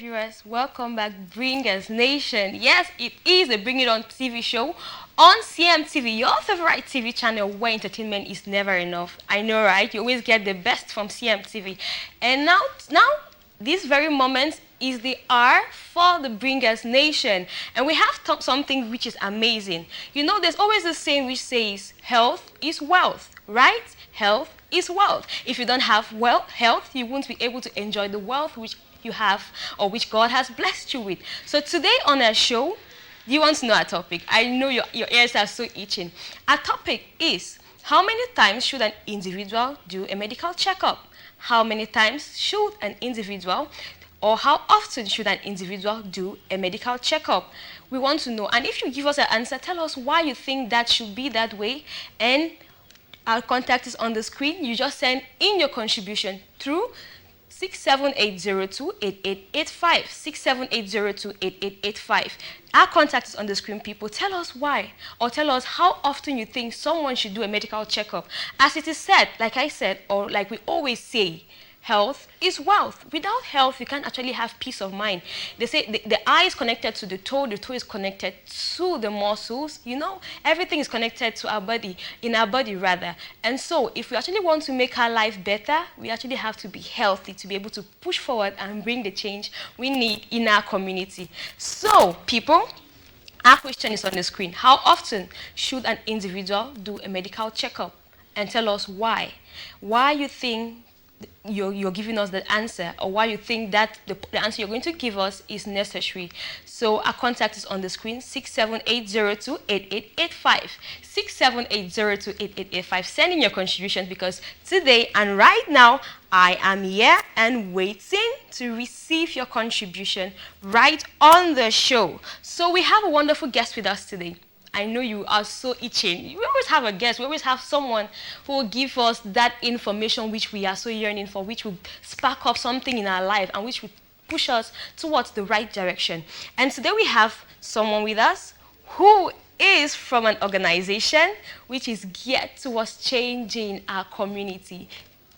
Viewers, welcome back, Bringers Nation. Yes, it is a Bring It On TV show on CMTV, your favorite TV channel where entertainment is never enough. I know, right? You always get the best from CMTV. And now, this very moment is the hour for the Bringers Nation. And we have something which is amazing. You know, there's always a saying which says, health is wealth, right? Health is wealth. If you don't have health, you won't be able to enjoy the wealth which you have or which God has blessed you with. So today on our show, you want to know our topic. I know your ears are so itching. Our topic is, how many times should an individual do a medical checkup? How many times should an individual, or how often should an individual do a medical checkup? We want to know. And if you give us an answer, tell us why you think that should be that way. And our contact is on the screen. You just send in your contribution through 67802-8885. 67802-8885. Our contact is on the screen, people. Tell us why, or tell us how often you think someone should do a medical checkup. As it is said, like I said, or like we always say, health is wealth. Without health, you can't actually have peace of mind. They say the eye is connected to the toe is connected to the muscles. You know, everything is connected to our body, in our body rather. And so, if we actually want to make our life better, we actually have to be healthy to be able to push forward and bring the change we need in our community. So, people, our question is on the screen. How often should an individual do a medical checkup? And tell us why. Why you think you're giving us the answer, or why you think that the answer you're going to give us is necessary. So our contact is on the screen, 67802-8885. 67802-8885. Send in your contributions, because today and right now I am here and waiting to receive your contribution right on the show. So we have a wonderful guest with us today. I know you are so itching. We always have a guest. We always have someone who will give us that information which we are so yearning for, which will spark up something in our life and which will push us towards the right direction. And today we have someone with us who is from an organization which is geared towards changing our community,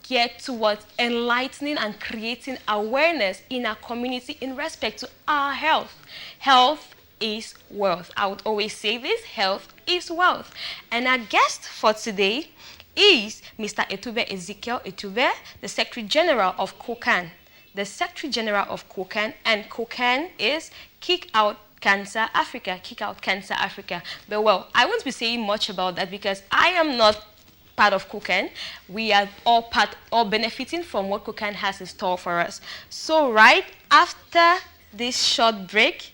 geared towards enlightening and creating awareness in our community in respect to our health. Health is wealth. I would always say this, health is wealth. And our guest for today is Mr. Ezikiel Etube, the Secretary General of KOCAN. The Secretary General of KOCAN, and KOCAN is Kick Out Cancer Africa. Kick Out Cancer Africa. But well, I won't be saying much about that because I am not part of KOCAN. We are all benefiting from what KOCAN has in store for us. So right after this short break,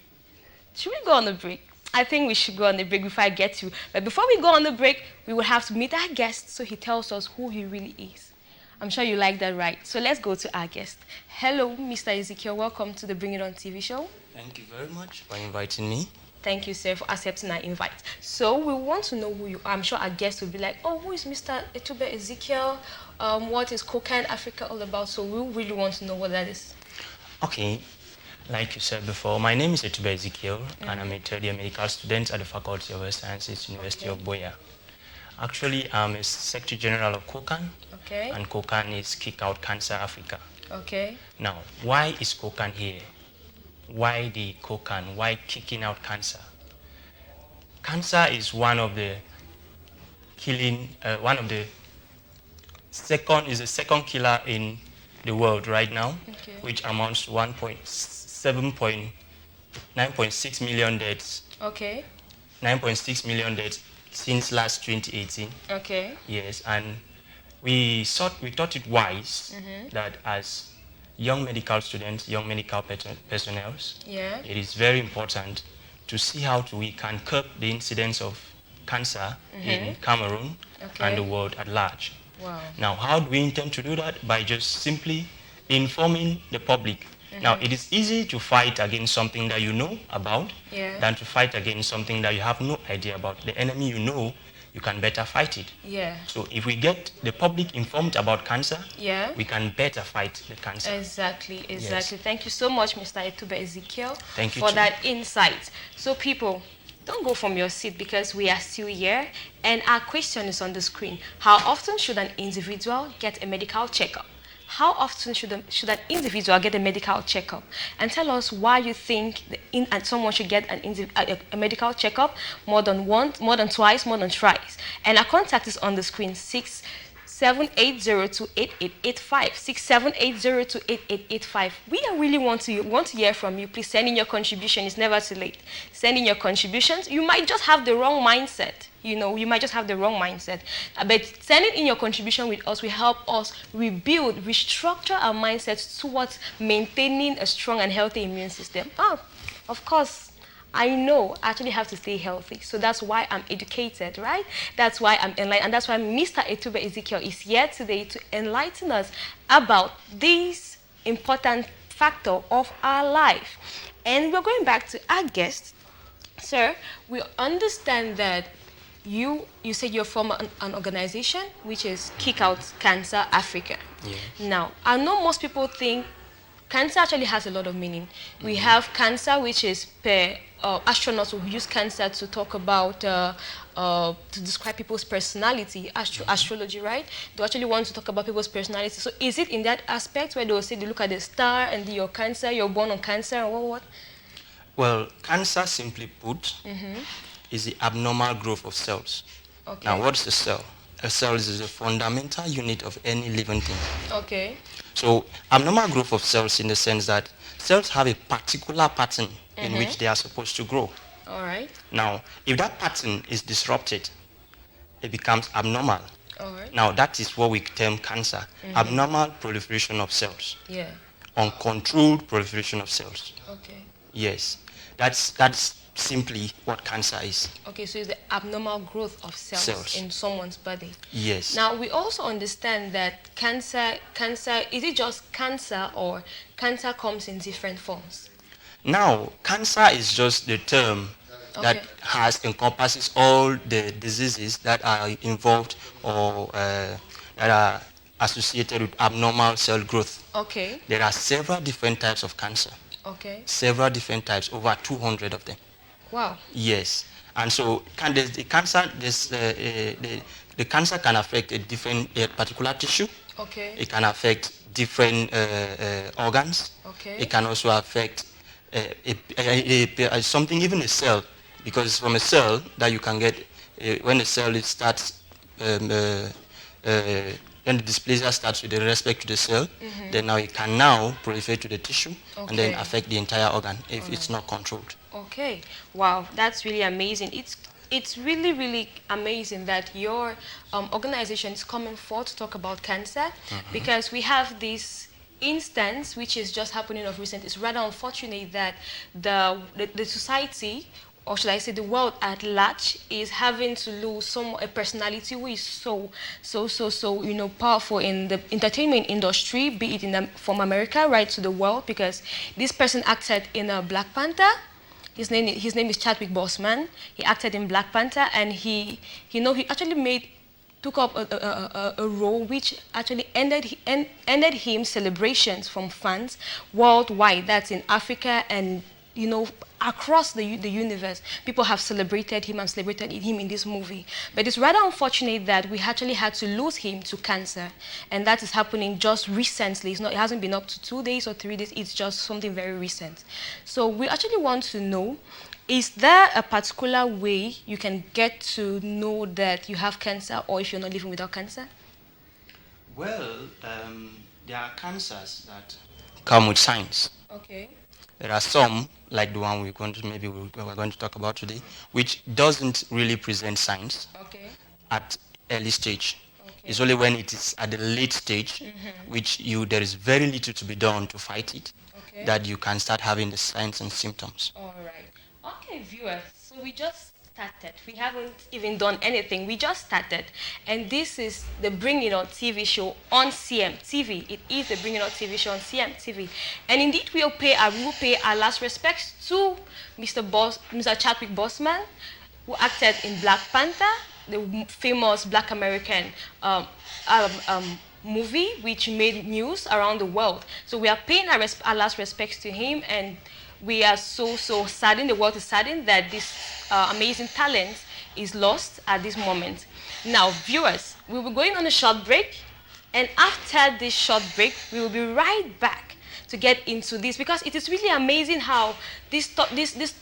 should we go on the break? I think we should go on the break before I get to. But before we go on the break, we will have to meet our guest so he tells us who he really is. I'm sure you like that, right? So let's go to our guest. Hello, Mr. Ezikiel. Welcome to the Bring It On TV show. Thank you very much for inviting me. Thank you, sir, for accepting our invite. So we want to know who you are. I'm sure our guest will be like, oh, who is Mr. Etube Ezikiel? What is KOCAN Africa all about? So we really want to know what that is. Okay. Like you said before, my name is Etube Ezikiel, and I'm a third-year medical student at the Faculty of Health Sciences, University of Buea. Actually, I'm a Secretary General of KOCAN, and KOCAN is Kick Out Cancer Africa. Okay. Now, why is KOCAN here? Why the KOCAN? Why kicking out cancer? Cancer is one of the second killer in the world right now, which amounts to 9.6 million deaths. Okay. 9.6 million deaths since last 2018. Okay. Yes, and we thought it wise that as young medical students, young medical personnel, it is very important to see how we can curb the incidence of cancer in Cameroon and the world at large. Wow. Now, how do we intend to do that? By just simply informing the public. Now, it is easy to fight against something that you know about than to fight against something that you have no idea about. The enemy you know, you can better fight it. Yeah. So if we get the public informed about cancer, we can better fight the cancer. Exactly. Yes. Thank you so much, Mr. Etube Ezikiel, for that insight. So people, don't go from your seat because we are still here and our question is on the screen. How often should an individual get a medical checkup? how often should an individual get a medical checkup? And tell us why you think someone should get a medical checkup more than once, more than twice, more than thrice. And our contact is on the screen: 6780288885. 6780288885. We really want to hear from you. Please send in your contribution. It's never too late. Send in your contributions. You might just have the wrong mindset. You might just have the wrong mindset. But sending in your contribution with us will help us restructure our mindsets towards maintaining a strong and healthy immune system. Of course, I know I actually have to stay healthy. So that's why I'm educated, right? That's why I'm enlightened. And that's why Mr. Etube Ezikiel is here today to enlighten us about this important factor of our life. And we're going back to our guest. Sir, we understand that you said you're from an organization which is Kick Out Cancer Africa. Yes. Now, I know most people think cancer actually has a lot of meaning. We have cancer, which is astronauts who use cancer to talk about, to describe people's personality, astrology, right? They actually want to talk about people's personality. So is it in that aspect where they will say they look at the star and your cancer, you're born on cancer, and what? Well, cancer, simply put, is the abnormal growth of cells. Okay. Now, what's a cell? A cell is a fundamental unit of any living thing. Okay. So, abnormal growth of cells in the sense that cells have a particular pattern in which they are supposed to grow. All right. Now, if that pattern is disrupted, it becomes abnormal. All right. Now, that is what we term cancer. Abnormal proliferation of cells. Yeah. Uncontrolled proliferation of cells. Okay. Yes. That's simply what cancer is. Okay, so it's the abnormal growth of cells in someone's body. Yes. Now, we also understand that cancer, is it just cancer, or cancer comes in different forms? Now, cancer is just the term that encompasses all the diseases that are involved or that are associated with abnormal cell growth. Okay. There are several different types of cancer. Okay. Several different types, over 200 of them. Wow. Yes. And so the cancer can affect a particular tissue. Okay. It can affect different organs. Okay. It can also affect something, even a cell, because it's from a cell that you can get, when a cell starts, when the dysplasia starts with respect to the cell, then now it can now proliferate to the tissue and then affect the entire organ if it's not controlled. Okay. Wow, that's really amazing. It's really, really amazing that your organization is coming forth to talk about cancer, because we have this instance which is just happening of recent. It's rather unfortunate that the society, or should I say the world at large, is having to lose a personality who is so powerful in the entertainment industry, be it from America right to the world, because this person acted in Black Panther. His name is Chadwick Boseman. He acted in Black Panther, and he actually took up a role which actually ended him celebrations from fans worldwide. That's in Africa and across the universe. People have celebrated him and celebrated him in this movie. But it's rather unfortunate that we actually had to lose him to cancer, and that is happening just recently. It hasn't been up to 2 days or 3 days. It's just something very recent. So we actually want to know, is there a particular way you can get to know that you have cancer, or if you're not living without cancer? Well, there are cancers that come with signs. Okay. There are some, like the one we're going to talk about today, which doesn't really present signs at early stage. Okay. It's only when it is at the late stage, which there is very little to be done to fight it, that you can start having the signs and symptoms. All right. Okay, viewers, so we just started. We haven't even done anything. We just started. And this is the Bring It On TV show on CMTV. It is the Bring It On TV show on CMTV. And indeed, we will pay our last respects to Mr. Chadwick Boseman, who acted in Black Panther, the famous Black American movie which made news around the world. So we are paying our last respects to him, and we are so saddened, the world is saddened that this amazing talent is lost at this moment. Now, viewers, we'll be going on a short break. And after this short break, we will be right back to get into this, because it is really amazing how these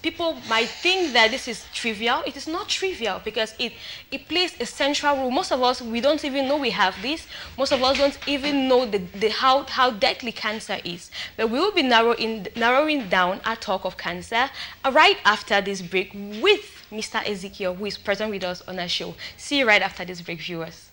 people might think that this is trivial. It is not trivial, because it plays a central role. Most of us, we don't even know we have this. Most of us don't even know how deadly cancer is. But we will be narrowing down our talk of cancer right after this break with Mr. Ezikiel, who is present with us on our show. See you right after this break, viewers.